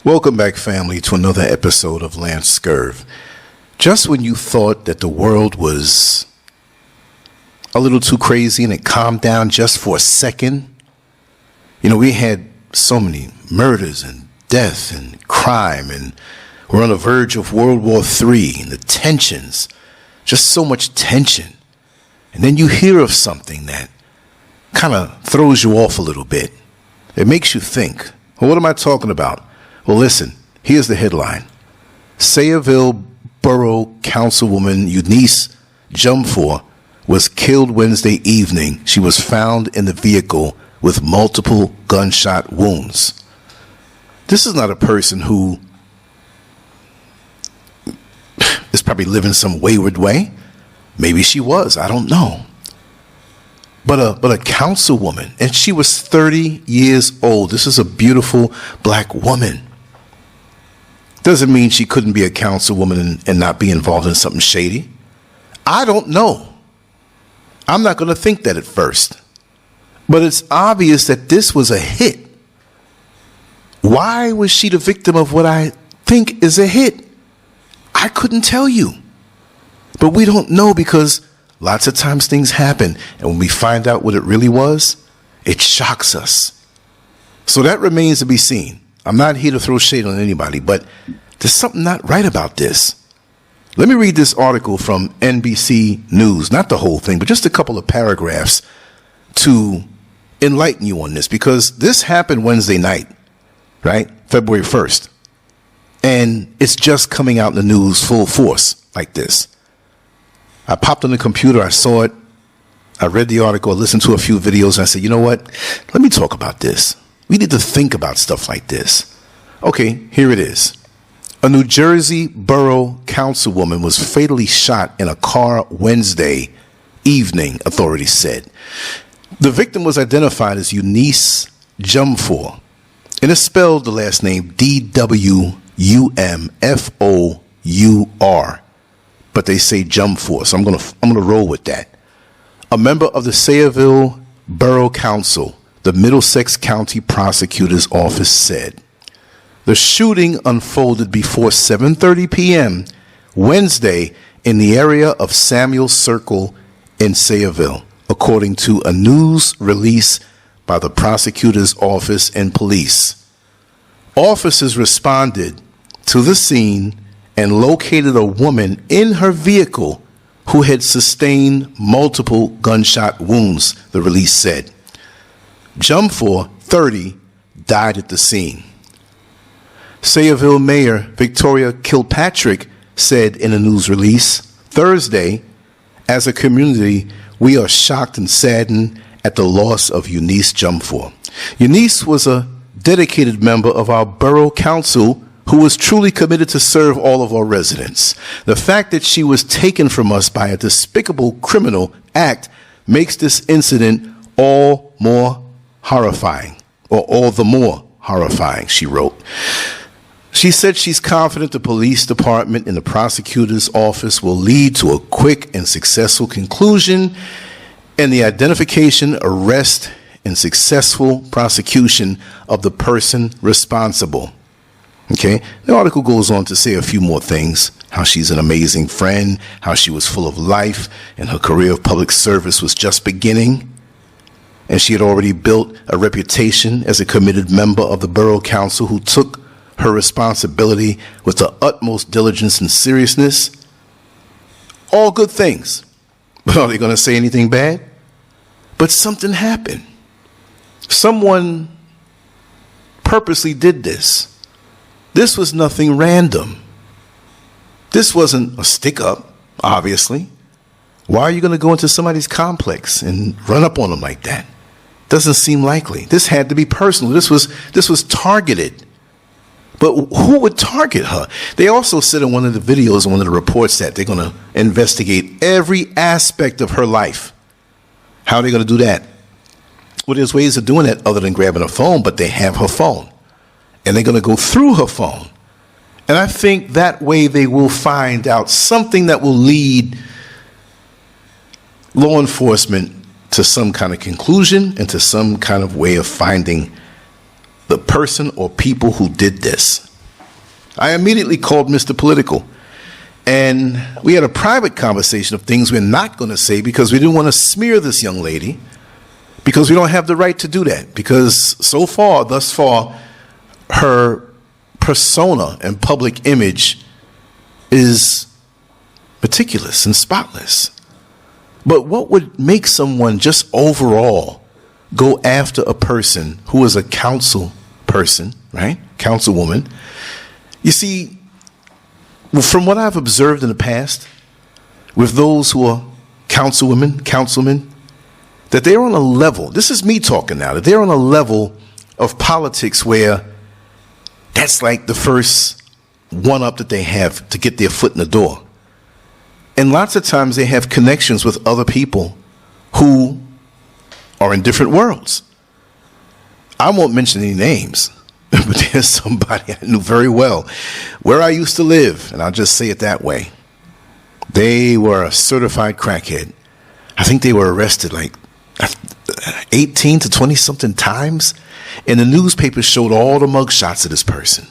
Welcome back, family, to another episode of LANCESCURV. Just when you thought that the world was a little too crazy and it calmed down just for a second, we had so many murders and death and crime, and we're on the verge of World War III and the tensions, just so much tension. And then you hear of something that kind of throws you off a little bit. It makes you think, well, what am I talking about? Well, listen, here's the headline. Sayreville Borough Councilwoman Eunice Dwumfour was killed Wednesday evening. She was found in the vehicle with multiple gunshot wounds. This is not a person who is probably living some wayward way. Maybe she was, I don't know. But a councilwoman, and she was 30 years old. This is a beautiful black woman. Doesn't mean she couldn't be a councilwoman and not be involved in something shady. I don't know. I'm not going to think that at first. But it's obvious that this was a hit. Why was she the victim of what I think is a hit? I couldn't tell you. But we don't know, because lots of times things happen, and when we find out what it really was, it shocks us. So that remains to be seen. I'm not here to throw shade on anybody, but there's something not right about this. Let me read this article from NBC News, not the whole thing, but just a couple of paragraphs to enlighten you on this, because this happened Wednesday night, right? February 1st. And it's just coming out in the news full force like this. I popped on the computer, I saw it, I read the article, I listened to a few videos, and I said, you know what? Let me talk about this. We need to think about stuff like this. Okay, here it is. A New Jersey Borough Councilwoman was fatally shot in a car Wednesday evening, authorities said. The victim was identified as Eunice Dwumfour, and it's spelled the last name Dwumfour, but they say Dwumfour, so I'm gonna roll with that. A member of the Sayreville Borough Council, the Middlesex County Prosecutor's Office said. The shooting unfolded before 7:30 p.m. Wednesday in the area of Samuel Circle in Sayreville, according to a news release by the prosecutor's office and police. Officers responded to the scene and located a woman in her vehicle who had sustained multiple gunshot wounds, the release said. Dwumfour, 30, died at the scene. Sayreville Mayor Victoria Kilpatrick said in a news release Thursday, as a community, we are shocked and saddened at the loss of Eunice Dwumfour. Eunice was a dedicated member of our borough council who was truly committed to serve all of our residents. The fact that she was taken from us by a despicable criminal act makes this incident all the more horrifying, she wrote. She said she's confident the police department and the prosecutor's office will lead to a quick and successful conclusion and the identification, arrest, and successful prosecution of the person responsible. Okay, the article goes on to say a few more things, how she's an amazing friend, how she was full of life, and her career of public service was just beginning. And she had already built a reputation as a committed member of the borough council who took her responsibility with the utmost diligence and seriousness. All good things. But are they going to say anything bad? But something happened. Someone purposely did this. This was nothing random. This wasn't a stick-up, obviously. Why are you going to go into somebody's complex and run up on them like that? Doesn't seem likely. This had to be personal. This was targeted. But who would target her? They also said in one of the videos, in one of the reports, that they're going to investigate every aspect of her life. How are they going to do that? Well, there's ways of doing that other than grabbing a phone, but they have her phone. And they're going to go through her phone. And I think that way they will find out something that will lead law enforcement to some kind of conclusion and to some kind of way of finding the person or people who did this. I immediately called Mr. Political. And we had a private conversation of things we're not going to say because we didn't want to smear this young lady, because we don't have the right to do that. Because thus far, her persona and public image is meticulous and spotless. But what would make someone just overall go after a person who is a council person, right? Councilwoman. You see, from what I've observed in the past with those who are councilmen, that they're on a level, this is me talking now, that they're on a level of politics where that's like the first one-up that they have to get their foot in the door. And lots of times they have connections with other people who are in different worlds. I won't mention any names, but there's somebody I knew very well where I used to live, and I'll just say it that way. They were a certified crackhead. I think they were arrested like 18 to 20 something times, and the newspapers showed all the mugshots of this person.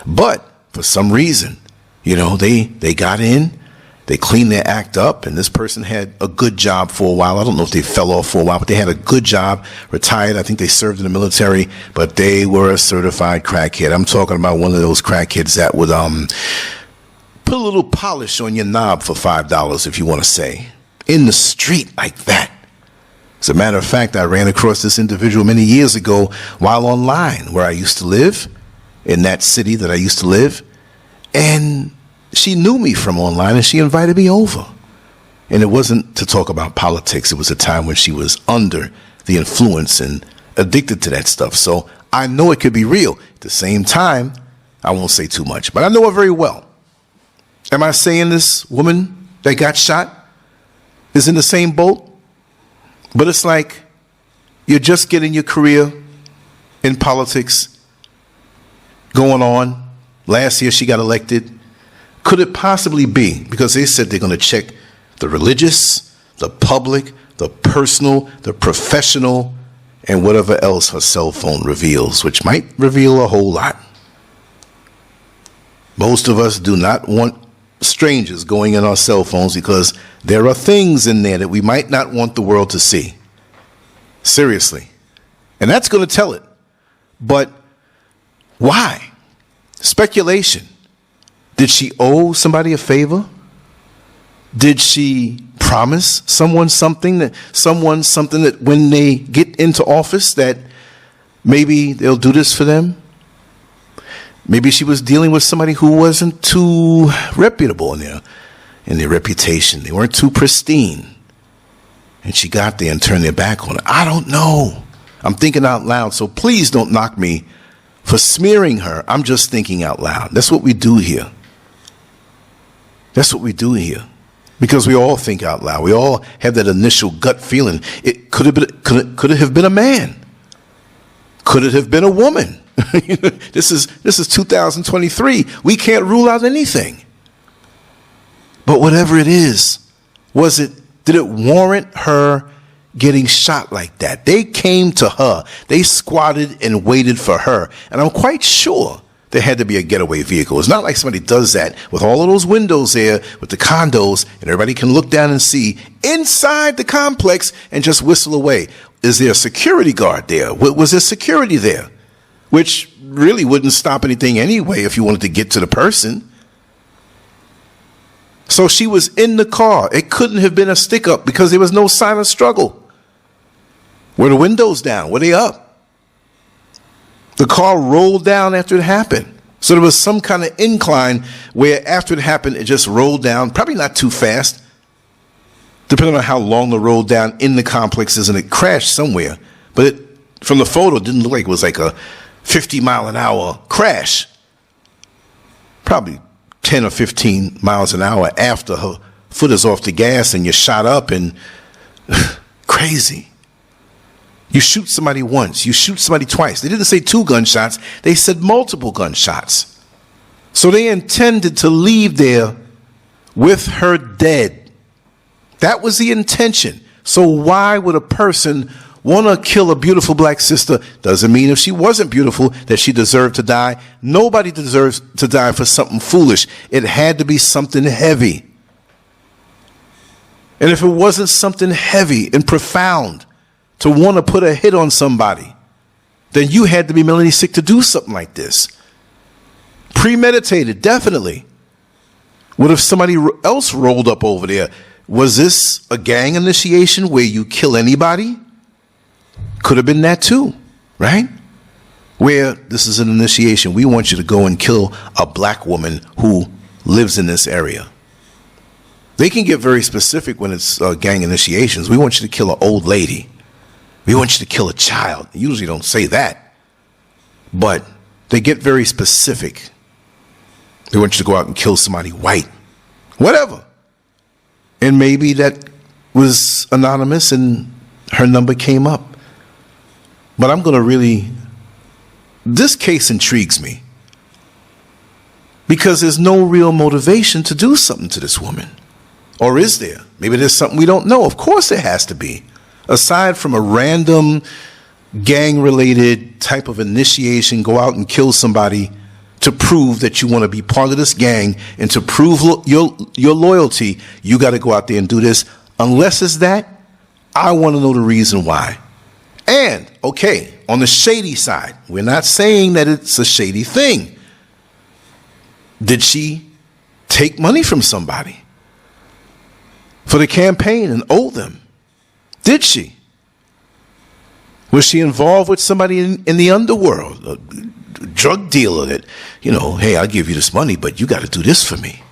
But for some reason, they got in, they cleaned their act up, and this person had a good job for a while. I don't know if they fell off for a while, but they had a good job, retired. I think they served in the military, but they were a certified crackhead. I'm talking about one of those crackheads that would put a little polish on your knob for $5, if you want to say, in the street like that. As a matter of fact, I ran across this individual many years ago while online where I used to live, in that city that I used to live, and she knew me from online, and she invited me over. And it wasn't to talk about politics. It was a time when she was under the influence and addicted to that stuff. So I know it could be real. At the same time, I won't say too much, but I know her very well. Am I saying this woman that got shot is in the same boat? But it's like you're just getting your career in politics going on. Last year she got elected. Could it possibly be, because they said they're going to check the religious, the public, the personal, the professional, and whatever else her cell phone reveals, which might reveal a whole lot. Most of us do not want strangers going in our cell phones because there are things in there that we might not want the world to see. Seriously. And that's going to tell it. But why? Speculation. Did she owe somebody a favor? Did she promise someone something that when they get into office that maybe they'll do this for them? Maybe she was dealing with somebody who wasn't too reputable in their reputation. They weren't too pristine. And she got there and turned their back on her. I don't know. I'm thinking out loud, so please don't knock me for smearing her. I'm just thinking out loud. That's what we do here. That's what we do here. Because we all think out loud. We all have that initial gut feeling. It could it have been a man? Could it have been a woman? This is 2023. We can't rule out anything. But whatever it is, did it warrant her getting shot like that? They came to her. They squatted and waited for her. And I'm quite sure there had to be a getaway vehicle. It's not like somebody does that with all of those windows there with the condos and everybody can look down and see inside the complex and just whistle away. Is there a security guard there? Was there security there? Which really wouldn't stop anything anyway if you wanted to get to the person. So she was in the car. It couldn't have been a stick up because there was no sign of struggle. Were the windows down? Were they up? The car rolled down after it happened. So there was some kind of incline where after it happened, it just rolled down, probably not too fast, depending on how long the roll down in the complex is, and it crashed somewhere. But from the photo, it didn't look like it was like a 50-mile-an-hour crash. Probably 10 or 15 miles an hour after her foot is off the gas and you're shot up and crazy. You shoot somebody once, you shoot somebody twice. They didn't say 2 gunshots, they said multiple gunshots. So they intended to leave there with her dead. That was the intention. So why would a person want to kill a beautiful black sister doesn't mean if she wasn't beautiful that she deserved to die. Nobody deserves to die for something foolish. It had to be something heavy. And if it wasn't something heavy and profound to want to put a hit on somebody, then you had to be mentally sick to do something like this. Premeditated, definitely. What if somebody else rolled up over there? Was this a gang initiation where you kill anybody? Could have been that too, right? Where this is an initiation. We want you to go and kill a black woman who lives in this area. They can get very specific when it's gang initiations. We want you to kill an old lady. We want you to kill a child. They usually don't say that. But they get very specific. They want you to go out and kill somebody white. Whatever. And maybe that was anonymous and her number came up. But I'm going to really... This case intrigues me. Because there's no real motivation to do something to this woman. Or is there? Maybe there's something we don't know. Of course there has to be. Aside from a random gang-related type of initiation, go out and kill somebody to prove that you want to be part of this gang and to prove your loyalty, you got to go out there and do this. Unless it's that, I want to know the reason why. And, okay, on the shady side, we're not saying that it's a shady thing. Did she take money from somebody for the campaign and owe them? Did she? Was she involved with somebody in the underworld, a drug dealer that, hey, I'll give you this money, but you got to do this for me.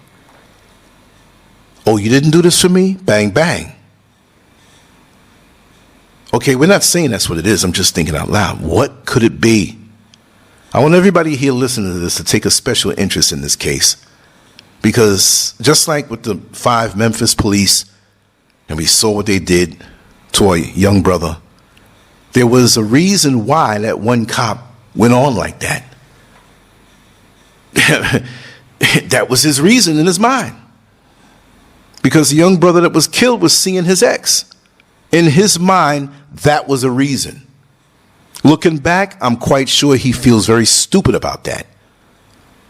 Oh, you didn't do this for me? Bang, bang. Okay, we're not saying that's what it is. I'm just thinking out loud. What could it be? I want everybody here listening to this to take a special interest in this case. Because just like with the 5 Memphis police, and we saw what they did to a young brother, there was a reason why that one cop went on like that. That was his reason in his mind. Because the young brother that was killed was seeing his ex. In his mind, that was a reason. Looking back, I'm quite sure he feels very stupid about that.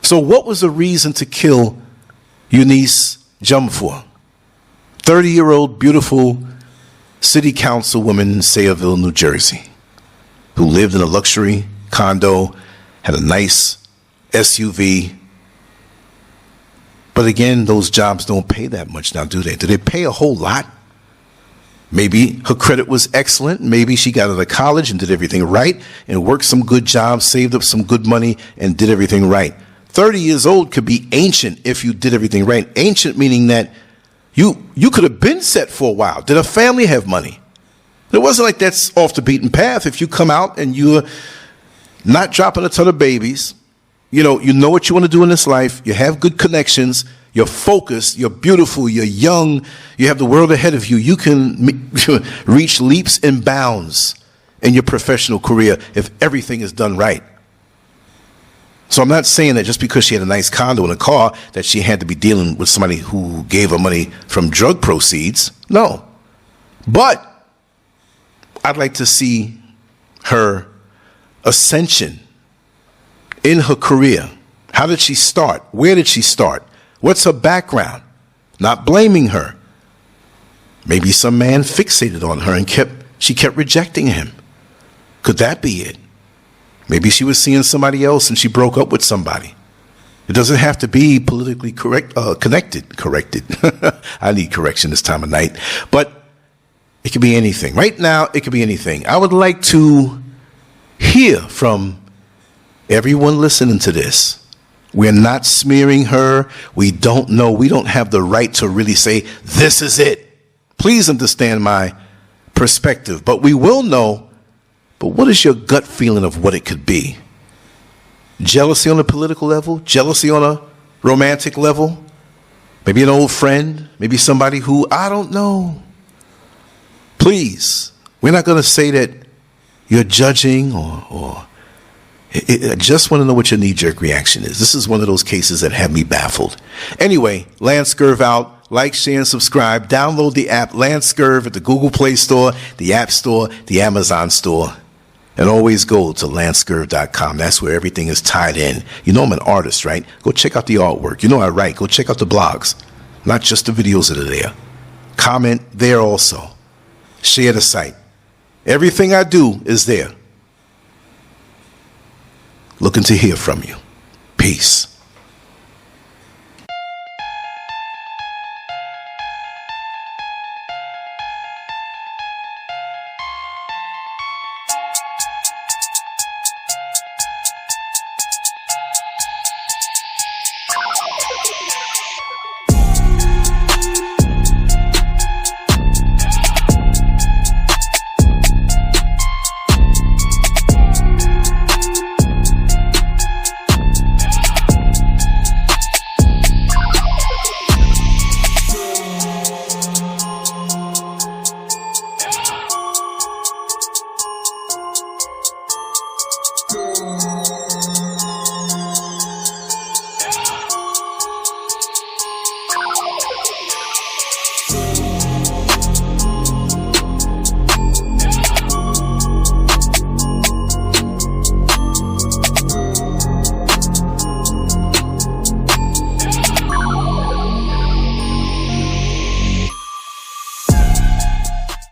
So what was the reason to kill Eunice Dwumfour? 30-year-old beautiful city councilwoman in Sayreville, New Jersey, who lived in a luxury condo, had a nice SUV. But again, those jobs don't pay that much now, do they? Do they pay a whole lot? Maybe her credit was excellent. Maybe she got out of college and did everything right and worked some good jobs, saved up some good money, and did everything right. 30 years old could be ancient if you did everything right. Ancient meaning that you could have been set for a while. Did a family have money? It wasn't like that's off the beaten path. If you come out and you're not dropping a ton of babies, you know what you want to do in this life, you have good connections, you're focused, you're beautiful, you're young, you have the world ahead of you, you can reach leaps and bounds in your professional career if everything is done right. So I'm not saying that just because she had a nice condo and a car that she had to be dealing with somebody who gave her money from drug proceeds. No. But I'd like to see her ascension in her career. How did she start? Where did she start? What's her background? Not blaming her. Maybe some man fixated on her and she kept rejecting him. Could that be it? Maybe she was seeing somebody else and she broke up with somebody. It doesn't have to be politically corrected. I need correction this time of night. But it could be anything. Right now, it could be anything. I would like to hear from everyone listening to this. We're not smearing her. We don't know. We don't have the right to really say, this is it. Please understand my perspective. But we will know. But what is your gut feeling of what it could be? Jealousy on a political level? Jealousy on a romantic level? Maybe an old friend? Maybe somebody who, I don't know. Please, we're not going to say that you're judging or I just want to know what your knee-jerk reaction is. This is one of those cases that have me baffled. Anyway, LANCESCURV out. like, share, and subscribe. Download the app LANCESCURV at the Google Play Store, the App Store, the Amazon Store. And always go to LANCESCURV.com. That's where everything is tied in. You know I'm an artist, right? Go check out the artwork. You know I write. Go check out the blogs. Not just the videos that are there. Comment there also. Share the site. Everything I do is there. Looking to hear from you. Peace.